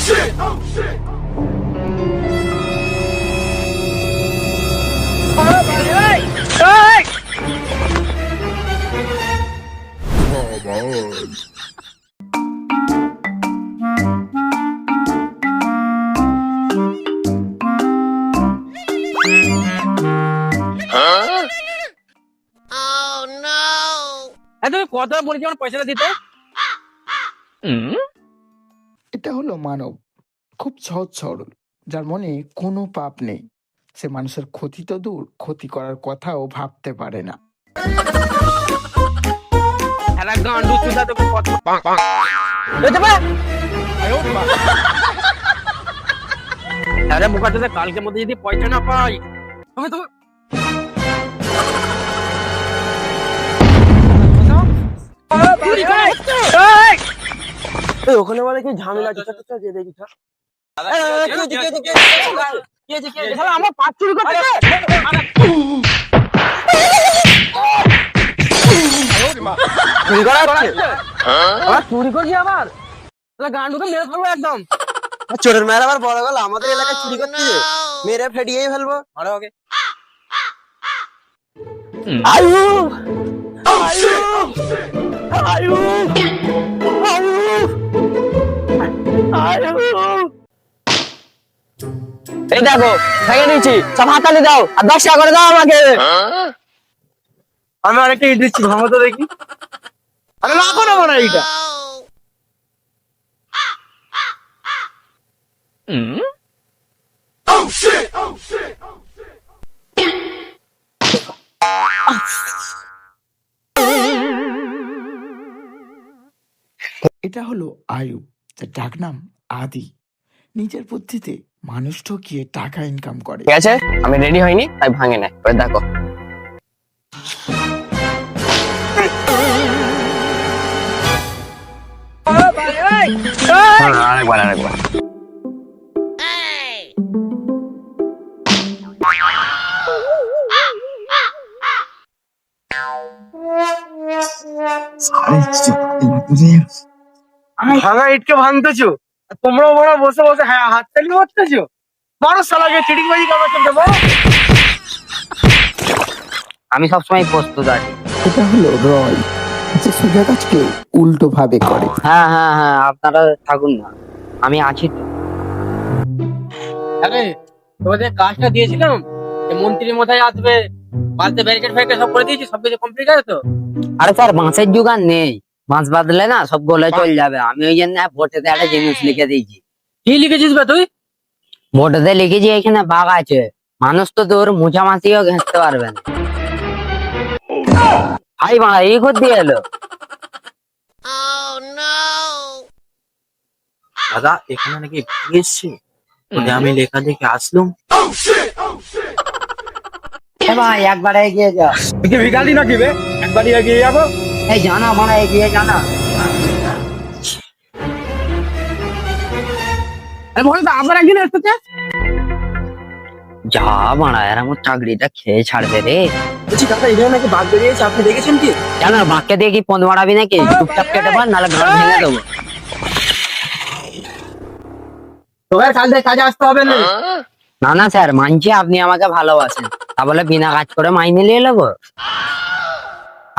তুমি কত বলেছি আমার পয়সাটা দিতে? এটা হলো মানব, খুব সহজ সরল, যার মনে কোনো পাপ নেই। সে মানুষের ক্ষতি তো দূর, ক্ষতি করার কথাও ভাবতে পারে না। কালকের মধ্যে যদি পয়সা না পাই তুমি তো ওখানে বলে কি ঝামেলা আছে, দেখি আমার পাঁচ চুরি করতে চুরি করছি আবার গান্ডুকে মেরে ফেলবো একদম। চোরের মেয়ের আবার বড় গেল, আমাদের এলাকায় চুরি করতে মেরে ফেটিয়েই ফেলবো। আরে ওকে আয়ু আয়ু আয়ু আয়ু আয়ু এই দেখো ভেঙে দিচ্ছি, সব হাতালি দাও আর 10 টাকা করে দাও আমাকে। আমি আরেকটা ইট দিচ্ছি, ভাঙো তো দেখি। আরে লাখো না মনে হয় এইটা। এটা হলো আয়ু, যার ডাকনাম আদি। নিজের বুদ্ধিতে মানুষ ঠকিয়ে টাকা ইনকাম করে। ঠিক আছে, আমি রেডি হইনি তাই ভাঙে না, এবার দেখো। আরেকবার আরেকবার। ভাঙা ইটকে ভাঙতেছো, তোমরাও বড় বসে বসে হ্যাঁ হাততালি মারতেছো। বড় শালাকে চিটিংবাজি করবার চলতে বল। আমি সবসময় প্রস্তুত আছি। এটা হলো রয়, যে সোজা কাজকে উল্টো ভাবে করে। হ্যাঁ হ্যাঁ হ্যাঁ, আপনারা থাকুন না, আমি আছি তো। আরে তোমাদের কাজটা দিয়েছিলাম, মন্ত্রী কোথায় আসবে, বাড়িতে ব্যারিকেড ফ্যারিকেড সব করে দিয়েছি, সবকিছু কমপ্লিট আছে তো? আরে স্যার, বাঁশের জোগান নেই, বাঁশ বাঁধলে না সব গলে চলে যাবে। আমি ওই জন্য ভোটেতে একটা জিনিস লিখে দিয়েছি। কি লিখেছিস বে তুই? ভোটেতে লিখেছি এখানে বাঘ আছে, মানুষ তো তোর মুছামাছিও ঘেঁচতে পারবে না। ভাই বাড়া এই করতে এলো। দাদা এখানে নাকি এসছি, আমি লেখা দেখে আসলাম। ভাই একবার এগিয়ে যা। তুই কি ভিখারি নাকি বে, একবারই এগিয়ে যাবো? এই জানা মারা এগিয়ে জানা। আবার একদিন এসেছে। যা মারা এর আমার চাকরিটা খেয়ে ছাড়বে রে। বলছি দাদা এখানে নাকি বাঘ বেরিয়েছে, আপনি দেখেছেন কি? কেন বাক্যে দিয়ে কি পদ মারাবি নাকি? চুপচাপ কেটে পার, নাহলে ঘর ভেঙে দেবো। তোমার কাল থেকে কাজে আসতে হবে না। না না স্যার, মানছি আপনি আমাকে ভালোবাসেন, তা বলে বিনা কাজ করে মাইনে নিয়ে নেবো?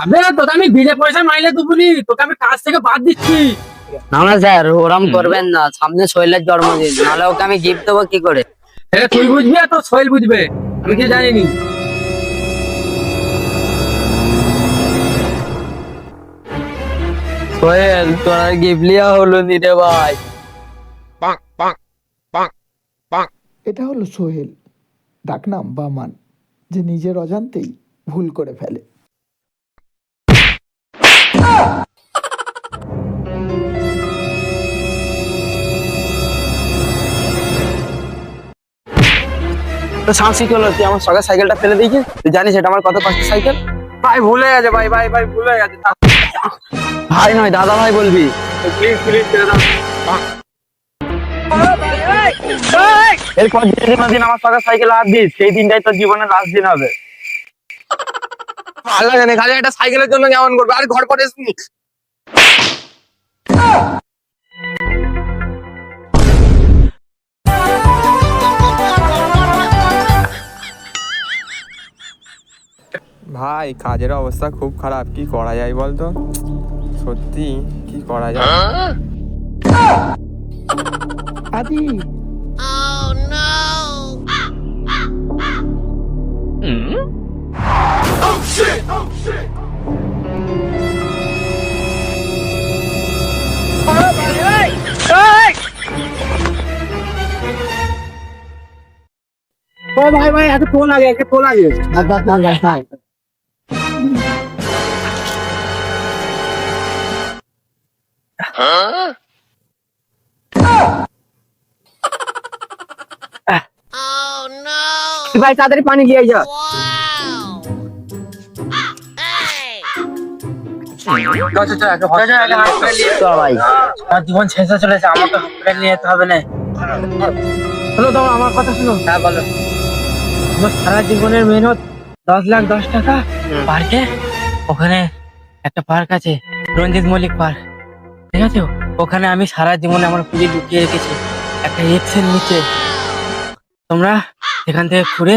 আবে তোকে আমি বিলে পয়সা মাইলে দেবনি, তোকে আমি কাজ থেকে বাদ দিচ্ছি। না না স্যার, ওরম করবেন না, সামনে শৈলের জন্মদিন, নাহলে ওকে আমি গিফট দেবো কি করে? তুই বুঝবি আর তোর শৈল বুঝবে, আমি কি জানিনি। সোহেল, তোর আর গিফট লিয়া হলো নি রে ভাই। এটা হলো সোহেল, ডাকনাম বামান, যে নিজের অজান্তেই ভুল করে ফেলে। তো সাহসী কি হলো, তুই আমার সঙ্গে সাইকেলটা ফেলে দিয়েছিস, তুই জানিস এটা আমার কত কষ্ট সাইকেল। ভাই ভুলে গেছে, ভাই ভাই ভাই ভুলে গেছে। ভাই নয় দাদা ভাই বলবি। প্লিজ প্লিজ ছেড়ে দাও। এরপর যেদিন আমার সঙ্গে সাইকেল হাত দিস, সেই দিনটাই তোর জীবনের লাস্ট দিন হবে। ভালো লাগে না, খালি একটা সাইকেলের জন্য কেমন করবে, আর ঘর করে এসনি। ভাই কাজের অবস্থা খুব খারাপ, কি করা যায় বলতো? সত্যি কি করা যায়? আদি ভাই ভাই এত টোল আগে একটা টোল আগে ভাই তাড়াতাড়ি পানি দিয়ে যা। ভাই আর জীবন শেষ হয়ে চলেছে, আমার তো হসপিটাল নিয়ে যেতে হবে না। হলো তোমার আমার কথা শুনো। হ্যাঁ বলো। আমার সারা জীবনের মেহনত 10,10,00,000 টাকা পার্কে। ওখানে একটা পার্ক আছে, রঞ্জিত মল্লিক পার্ক, ঠিক আছে? ওখানে আমি সারা জীবনে আমার পুঁজি লুকিয়ে রেখেছি একটা এক্সের নিচে। তোমরা এখান থেকে ঘুরে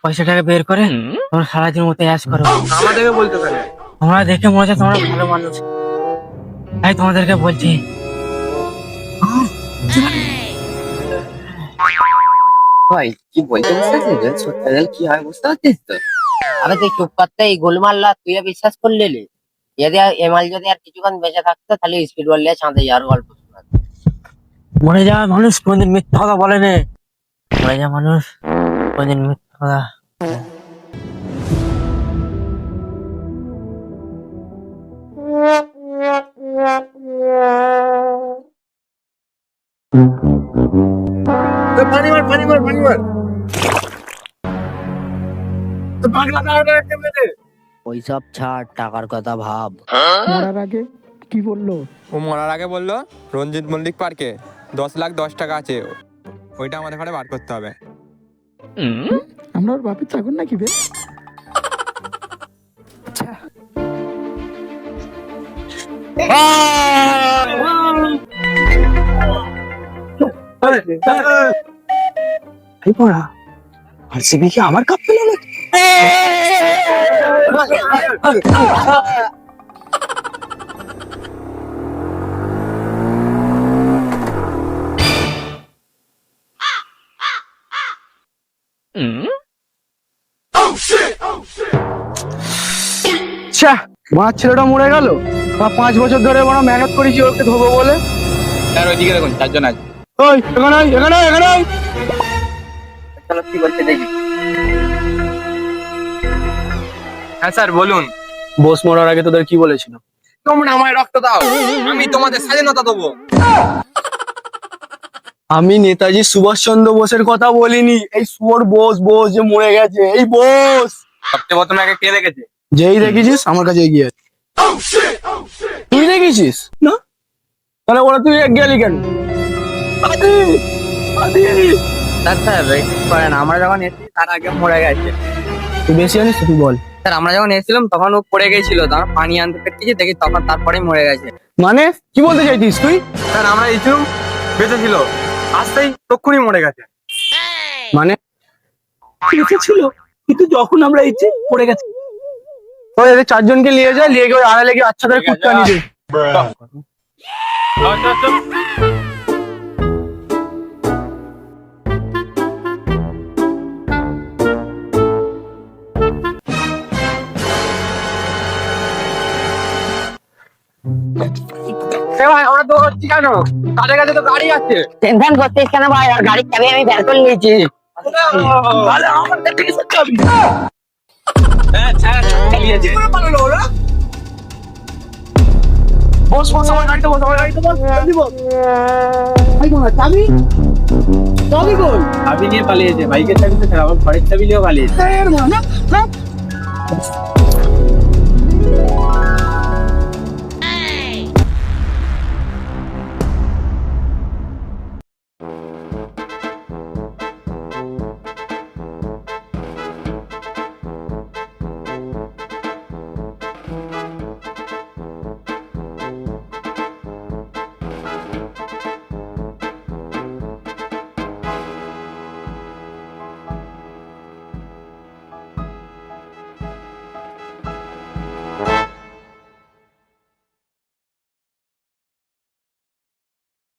পয়সাটাকে বের করে তোমরা সারা জীবন মতো অ্যাশ করো। আমাদেরকে বলতে পারে, তোমরা দেখে মনে হচ্ছে তোমরা ভালো মানুষ, তাই তোমাদেরকে বলছি। ভাই কি বলতে বুঝতে পারছিস? সত্যি কি হয় বুঝতে পারছিস তো? আরে তুই চুপ করতে, এই গোলমাল্লা তুই বিশ্বাস করলি? যদি এমাল যদি আর কিছুক্ষণ বেঁচে থাকতো তাহলে স্পিড বললে চাঁদে যাওয়ার গল্প শোনাতো। মরে যাওয়া মানুষ কোনদিন মিথ্যা কথা বলে না। মরে যাওয়া মানুষ কোনদিন মিথ্যা কথা। পানি মার পানি মার পানি মার। পাগলা টাকাটা একটা মেরে। ওইসব ছাড়, টাকার কথা ভাব। মরার আগে কি বললো? ও মরার আগে বললো রঞ্জিত মল্লিক পার্কে 10,10,00,000 টাকা আছে, ওইটা আমাদের ঘরে বার করতে হবে। আমরা ওর বাপের চাকর নাকি বে? আরসিবি কি আমার কাপ পেল নাকি? মার ছেলেটা মরে গেল। 5 বছর ধরে বড় মেহনত করেছি ওকে ধোবো বলে। স্যার ওইদিকে দেখুন 4 জন আছে। ওই এখানে আয়, এখানে আয়, এখানে আয়। চলো কি বলতে দেখি। হ্যাঁ স্যার বলুন। বোস মরার আগে তোদের কি বলেছিল? তোমরা আমায় রক্ত দাও, আমি তোমাদের স্বাধীনতা দেবো। আমি নেতাজি সুভাষচন্দ্র বোসের কথা বলিনি, এই শুয়োর বোস বোস যে মরে গেছে, এই বোস। সবচেয়ে প্রথমে আগে কে দেখেছে? যেই দেখেছিস আমার কাছে এগিয়ে আয়। তুই দেখেছিস না? তাহলে ওরা তুই গেলি কেন? আদি আদি স্যার স্যার করেন, আমরা যখন এসেছি তার আগে মরে গেছে। তুই বেশি জানিস তো, তুই বল। স্যার আমরা যখন এসেছিলাম তখন ও পড়ে গেছিল, তখন পানি আনতে পেরেছি দেখি, তখন তারপরেই মরে গেছে। মানে কি বলতে চাইছিস তুই? স্যার আমরা ইচুম বেঁচে ছিল, আসতেই তক্ষুনি মরে গেছে। মানে বেঁচে ছিল কিন্তু যখন আমরা ইচ্ছে পড়ে গেছে। ওই এদের 4 জনকে নিয়ে যায়, নিয়ে গিয়ে ওই আড়ালে গিয়ে আচ্ছা করে কুটকা নিয়ে দে। ভাই ওরা তো হচ্ছে কেন? তাদের কাছে তো গাড়ি আছে। টেনশন করছিস কেন ভাই? আর গাড়ির চাবি আমি বের করে নিয়েছি। তাহলে আমার কাছে কিছু চাবি। কি করে পালালো ওরা? বস বস আমার গাড়িতে বস, আমার গাড়িতে বস, জলদি বস। ভাই কোন চাবি? চাবি কই? চাবি নিয়ে পালিয়েছে, বাইকের চাবি তো আমার ঘরের চাবি নিয়েও পালিয়েছে।